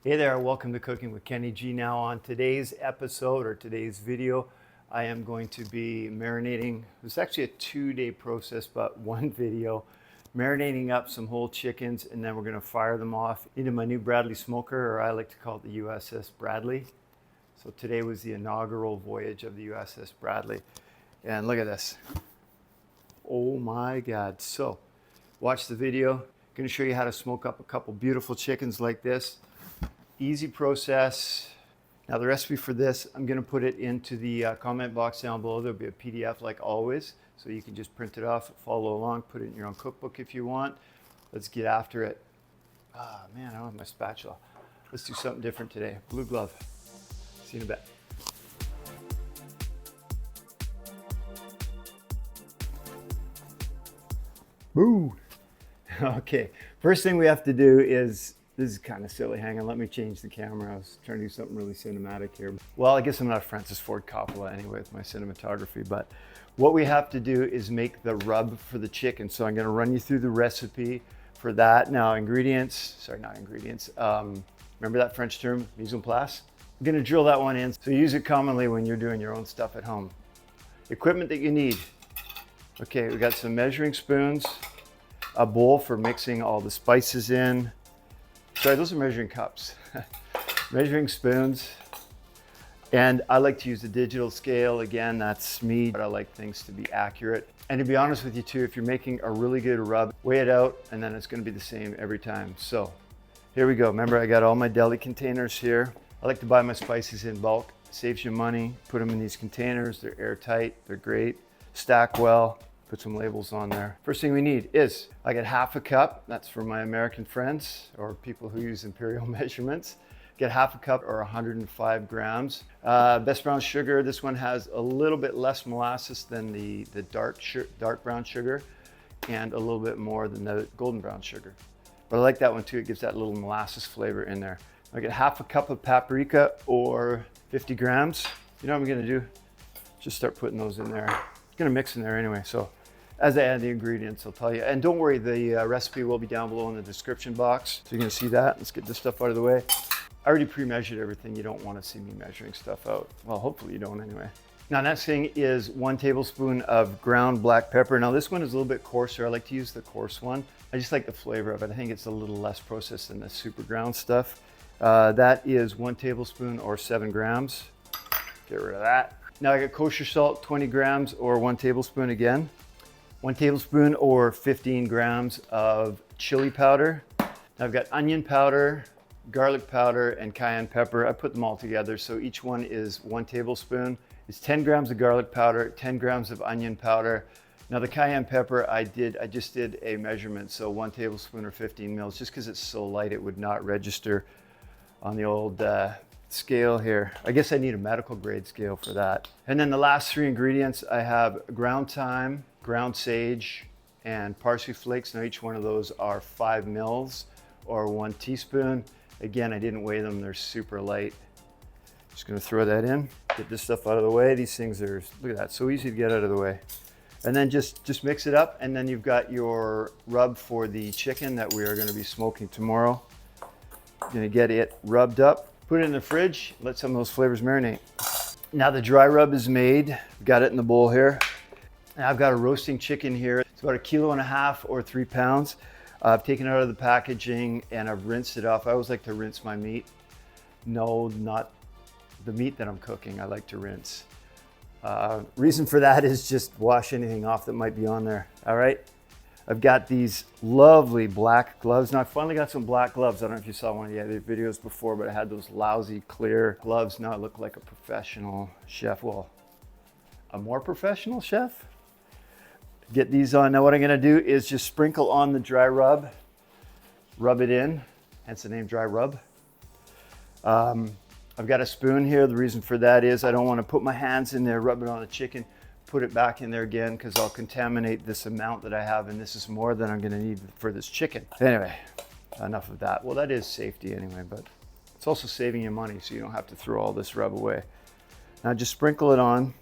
Hey there, welcome to Cooking with Kenny G. Now on today's episode or today's video, I am going to be marinating. It's actually a 2-day process, but one video. Marinating up some whole chickens, and then we're gonna fire them off into my new Bradley smoker, or I like to call it the USS Bradley. So today was the inaugural voyage of the USS Bradley. And look at this. Oh my God. So watch the video. I'm gonna show you how to smoke up a couple beautiful chickens like this. Easy process. Now the recipe for this, I'm gonna put it into the comment box down below. There'll be a PDF like always, so you can just print it off, follow along, put it in your own cookbook if you want. Let's get after it. Ah, man, I don't have my spatula. Let's do something different today. Blue glove. See you in a bit. Boo! Okay, first thing we have to do is, this is kind of silly. Hang on, let me change the camera. I was trying to do something really cinematic here. Well, I guess I'm not Francis Ford Coppola anyway with my cinematography, but what we have to do is make the rub for the chicken. So I'm gonna run you through the recipe for that. Now ingredients, remember that French term, mise en place? I'm gonna drill that one in. So use it commonly when you're doing your own stuff at home. Equipment that you need. Okay, we got some measuring spoons, a bowl for mixing all the spices in. Sorry, those are measuring cups. Measuring spoons. And I like to use the digital scale. Again, that's me, but I like things to be accurate. And to be honest with you too, if you're making a really good rub, weigh it out and then it's gonna be the same every time. So here we go. Remember, I got all my deli containers here. I like to buy my spices in bulk. Saves you money. Put them in these containers. They're airtight, they're great. Stack well. Put some labels on there. First thing we need is, I get half a cup. That's for my American friends or people who use imperial measurements. Get half a cup or 105 grams. Best brown sugar. This one has a little bit less molasses than the dark brown sugar and a little bit more than the golden brown sugar. But I like that one too. It gives that little molasses flavor in there. I get half a cup of paprika or 50 grams. You know what I'm gonna do? Just start putting those in there. I'm gonna mix in there anyway, so as I add the ingredients, I'll tell you. And don't worry, the recipe will be down below in the description box. So you're gonna see that. Let's get this stuff out of the way. I already pre-measured everything. You don't wanna see me measuring stuff out. Well, hopefully you don't anyway. Now next thing is 1 tablespoon of ground black pepper. Now this one is a little bit coarser. I like to use the coarse one. I just like the flavor of it. I think it's a little less processed than the super ground stuff. That is 1 tablespoon or 7 grams. Get rid of that. Now I got kosher salt, 20 grams or 1 tablespoon again. 1 tablespoon or 15 grams of chili powder. Now I've got onion powder, garlic powder, and cayenne pepper. I put them all together, so each one is 1 tablespoon. It's 10 grams of garlic powder, 10 grams of onion powder. Now the cayenne pepper, I just did a measurement, so 1 tablespoon or 15 mils, just because it's so light it would not register on the old scale here. I guess I need a medical grade scale for that. And then the last 3 ingredients, I have ground thyme, ground sage, and parsley flakes. Now each one of those are 5 mils or 1 teaspoon. Again, I didn't weigh them, they're super light. Just gonna throw that in, get this stuff out of the way. These things are, look at that, so easy to get out of the way. And then just mix it up, and then you've got your rub for the chicken that we are gonna be smoking tomorrow. Gonna get it rubbed up, put it in the fridge, let some of those flavors marinate. Now the dry rub is made. Got it in the bowl here. Now I've got a roasting chicken here. It's about 1.5 kilos or 3 pounds. I've taken it out of the packaging and I've rinsed it off. I always like to rinse my meat. No, not the meat that I'm cooking. I like to rinse. Reason for that is just wash anything off that might be on there. All right. I've got these lovely black gloves. Now I finally got some black gloves. I don't know if you saw one of the other videos before, but I had those lousy clear gloves. Now I look like a professional chef. Well, a more professional chef. Get these on. Now what I'm gonna do is just sprinkle on the dry rub, rub it in, hence the name dry rub. I've got a spoon here. The reason for that is I don't wanna put my hands in there, rub it on the chicken, put it back in there again because I'll contaminate this amount that I have, and this is more than I'm gonna need for this chicken. Anyway, enough of that. Well, that is safety anyway, but it's also saving you money so you don't have to throw all this rub away. Now just sprinkle it on.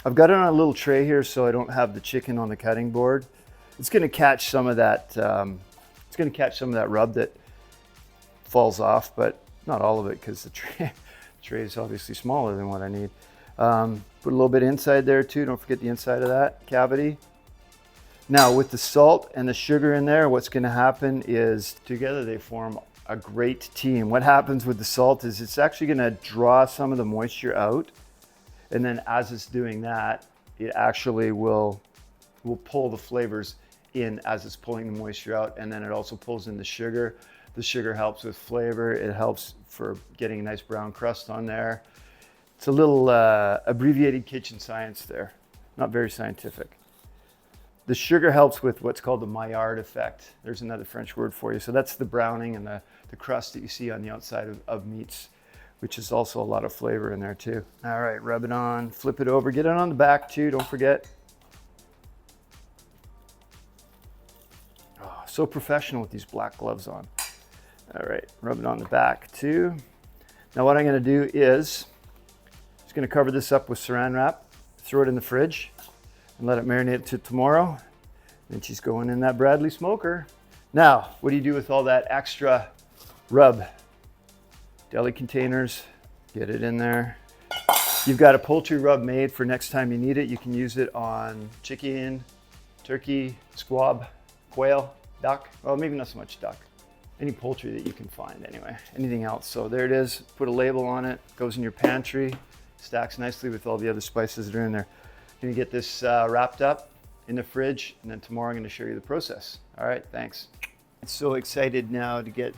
I've got it on a little tray here so I don't have the chicken on the cutting board. It's gonna catch some of that, rub that falls off, but Not all of it, because the tray is obviously smaller than what I need. Put a little bit inside there too. Don't forget the inside of that cavity. Now with the salt and the sugar in there, what's going to happen is together they form a great team. What happens with the salt is it's actually going to draw some of the moisture out. And then as it's doing that, it actually will pull the flavors in as it's pulling the moisture out. And then it also pulls in the sugar. The sugar helps with flavor. It helps for getting a nice brown crust on there. It's a little abbreviated kitchen science there, not very scientific. The sugar helps with what's called the Maillard effect. There's another French word for you. So that's the browning and the crust that you see on the outside of meats, which is also a lot of flavor in there too. All right, rub it on, flip it over, get it on the back too, don't forget. Oh, so professional with these black gloves on. All right, rub it on the back too. Now what I'm gonna do is, just gonna cover this up with saran wrap, throw it in the fridge, and let it marinate to tomorrow. Then she's going in that Bradley smoker. Now, what do you do with all that extra rub? Deli containers, get it in there. You've got a poultry rub made for next time you need it. You can use it on chicken, turkey, squab, quail, duck. Well, maybe not so much duck. Any poultry that you can find anyway, anything else. So there it is, put a label on it, goes in your pantry, stacks nicely with all the other spices that are in there. Gonna get this wrapped up in the fridge, and then tomorrow I'm gonna show you the process. All right, thanks. I'm so excited now to get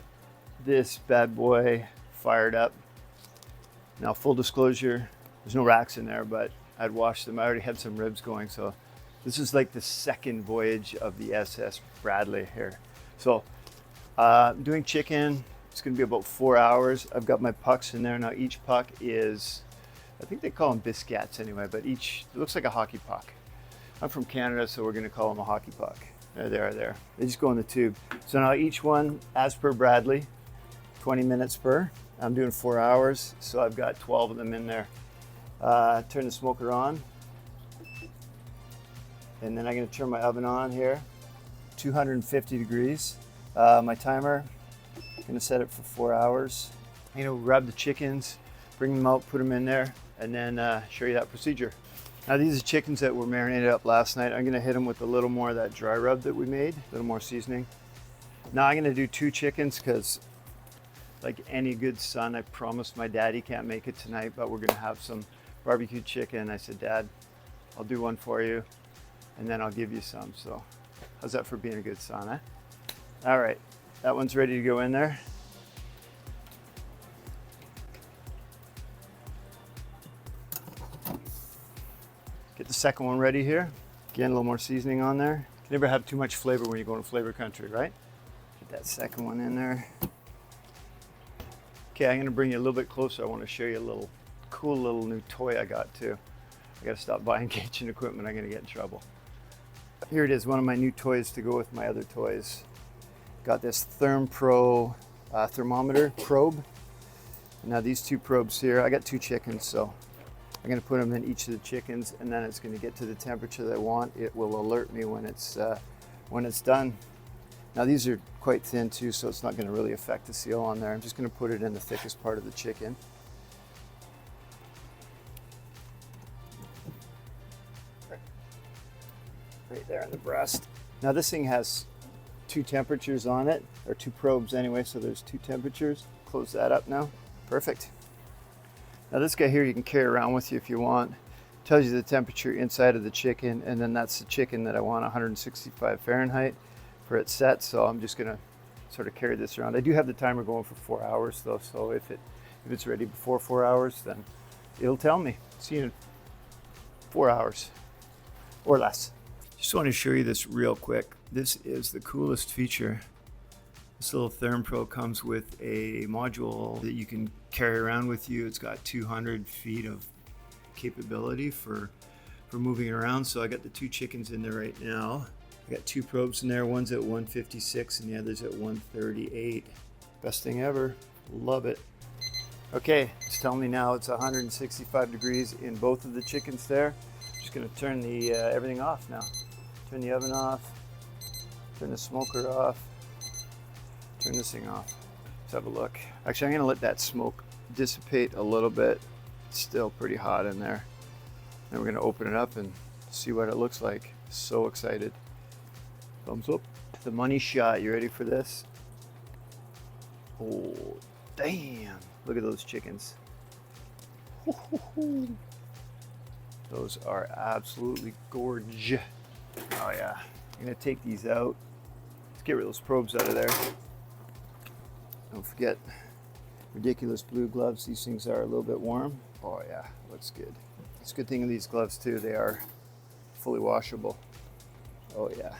this bad boy fired up. Now, full disclosure, there's no racks in there, but I'd washed them. I already had some ribs going, so this is like the second voyage of the USS Bradley here. So I'm doing chicken. It's gonna be about 4 hours. I've got my pucks in there. Now each puck is, I think they call them biscuits anyway, but each, it looks like a hockey puck. I'm from Canada, so we're gonna call them a hockey puck. There they are there. They just go in the tube. So now each one, as per Bradley, 20 minutes per. I'm doing 4 hours, so I've got 12 of them in there. Turn the smoker on. And then I'm gonna turn my oven on here, 250 degrees. My timer, I'm gonna set it for 4 hours. You know, grab the chickens, bring them out, put them in there, and then show you that procedure. Now these are chickens that were marinated up last night. I'm gonna hit them with a little more of that dry rub that we made, a little more seasoning. Now I'm gonna do 2 chickens because like any good son, I promised my dad he can't make it tonight, but we're gonna have some barbecued chicken. I said, Dad, I'll do one for you, and then I'll give you some. So how's that for being a good son, eh? All right, that one's ready to go in there. Get the second one ready here. Again, a little more seasoning on there. You never have too much flavor when you go to flavor country, right? Get that second one in there. Okay, I'm gonna bring you a little bit closer. I wanna show you a little cool little new toy I got too. I gotta stop buying kitchen equipment, I'm gonna get in trouble. Here it is, one of my new toys to go with my other toys. Got this ThermPro thermometer probe. Now these 2 probes here, I got 2 chickens, so I'm gonna put them in each of the chickens, and then it's gonna get to the temperature that I want. It will alert me when it's done. Now these are quite thin too, so it's not gonna really affect the seal on there. I'm just gonna put it in the thickest part of the chicken. Right there in the breast. Now this thing has 2 temperatures on it, or 2 probes anyway, so there's 2 temperatures. Close that up now. Perfect. Now this guy here you can carry around with you if you want. Tells you the temperature inside of the chicken, and then that's the chicken that I want, 165 Fahrenheit for it set. So I'm just gonna sort of carry this around. I do have the timer going for 4 hours though, so if it's ready before 4 hours, then it'll tell me. See you in 4 hours or less. Just want to show you this real quick. This is the coolest feature. This little ThermPro comes with a module that you can carry around with you. It's got 200 feet of capability for moving around. So I got the 2 chickens in there right now. I got 2 probes in there. One's at 156 and the other's at 138. Best thing ever. Love it. Okay, it's telling me now it's 165 degrees in both of the chickens there. Just gonna turn the everything off now. Turn the oven off. Turn the smoker off. Turn this thing off. Let's have a look. Actually, I'm gonna let that smoke dissipate a little bit. It's still pretty hot in there. Then we're gonna open it up and see what it looks like. So excited. Thumbs up. The money shot, you ready for this? Oh, damn. Look at those chickens. Those are absolutely gorgeous. Oh yeah. I'm gonna take these out. Let's get rid of those probes out of there. Don't forget, ridiculous blue gloves. These things are a little bit warm. Oh yeah, looks good. It's a good thing of these gloves too, they are fully washable. Oh yeah.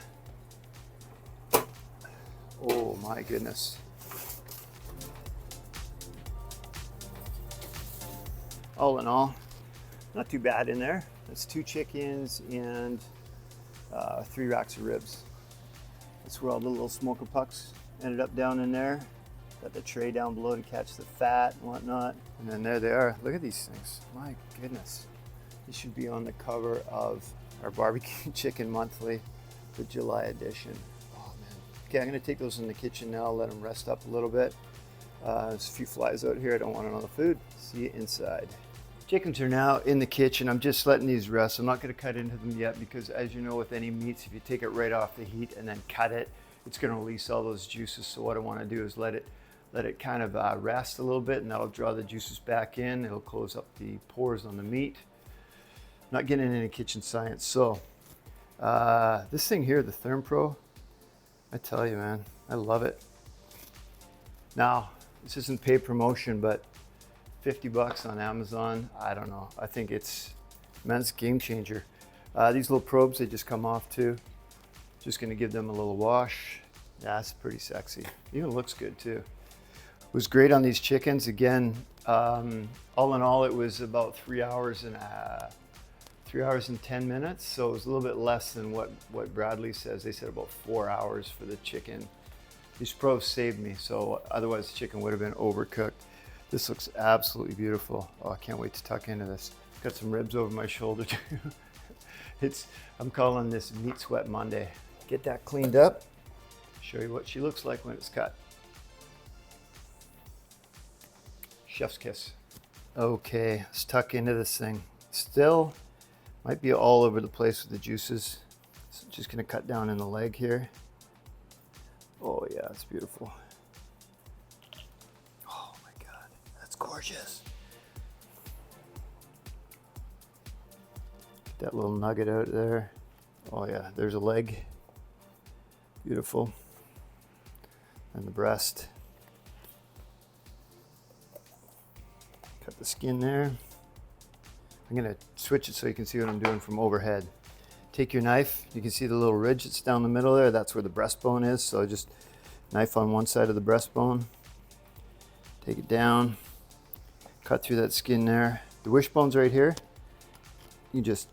Oh my goodness. All in all, not too bad in there. That's 2 chickens and 3 racks of ribs. That's where all the little smoker pucks ended up down in there. Got the tray down below to catch the fat and whatnot. And then there they are. Look at these things. My goodness. These should be on the cover of our Barbecue Chicken Monthly, the July edition. Oh man. Okay, I'm gonna take those in the kitchen now, let them rest up a little bit. There's a few flies out here. I don't want another food. See you inside. Chickens are now in the kitchen. I'm just letting these rest. I'm not going to cut into them yet because, as you know, with any meats, if you take it right off the heat and then cut it, it's going to release all those juices. So what I want to do is let it kind of rest a little bit, and that'll draw the juices back in. It'll close up the pores on the meat. I'm not getting into kitchen science. So this thing here, the Therm Pro, I tell you, man, I love it. Now, this isn't paid promotion, but $50 on Amazon. I don't know. I think it's, man, it's a game changer. These little probes, they just come off too. Just gonna give them a little wash. That's pretty sexy. Even looks good too. It was great on these chickens. Again, all in all, it was about 3 hours and 10 minutes. So it was a little bit less than what Bradley says. They said about 4 hours for the chicken. These probes saved me, so otherwise the chicken would have been overcooked. This looks absolutely beautiful. Oh, I can't wait to tuck into this. Got some ribs over my shoulder too. I'm calling this Meat Sweat Monday. Get that cleaned up. Show you what she looks like when it's cut. Chef's kiss. Okay, let's tuck into this thing. Still might be all over the place with the juices. So just gonna cut down in the leg here. Oh yeah, it's beautiful. Oh my God, that's gorgeous. Get that little nugget out there. Oh yeah, there's a leg. Beautiful. And the breast. Cut the skin there. I'm gonna switch it so you can see what I'm doing from overhead. Take your knife, you can see the little ridge that's down the middle there, that's where the breastbone is, so just knife on one side of the breastbone, take it down, cut through that skin there. The wishbone's right here. You just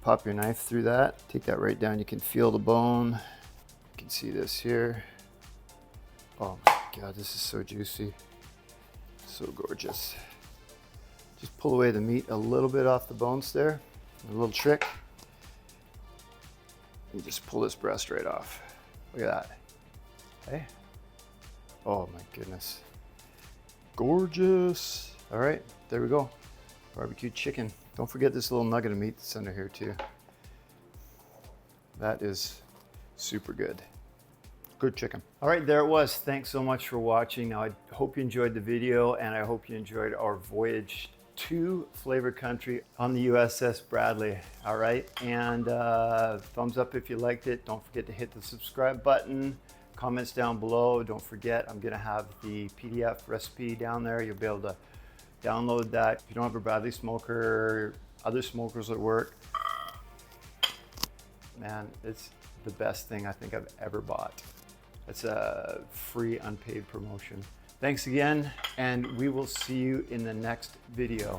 pop your knife through that, take that right down, you can feel the bone. You can see this here. Oh my God, this is so juicy, so gorgeous. Just pull away the meat a little bit off the bones there, a little trick. You just pull this breast right off. Look at that. Hey. Oh my goodness. Gorgeous. All right, there we go. Barbecue chicken. Don't forget this little nugget of meat that's under here too. That is super good. Good chicken. All right, there it was. Thanks so much for watching. Now, I hope you enjoyed the video, and I hope you enjoyed our voyage to Flavor Country on the USS Bradley. All right, and thumbs up if you liked it. Don't forget to hit the subscribe button. Comments down below. Don't forget, I'm gonna have the PDF recipe down there. You'll be able to download that. If you don't have a Bradley smoker, other smokers at work, man, it's the best thing I think I've ever bought. It's a free unpaid promotion. Thanks again, and we will see you in the next video.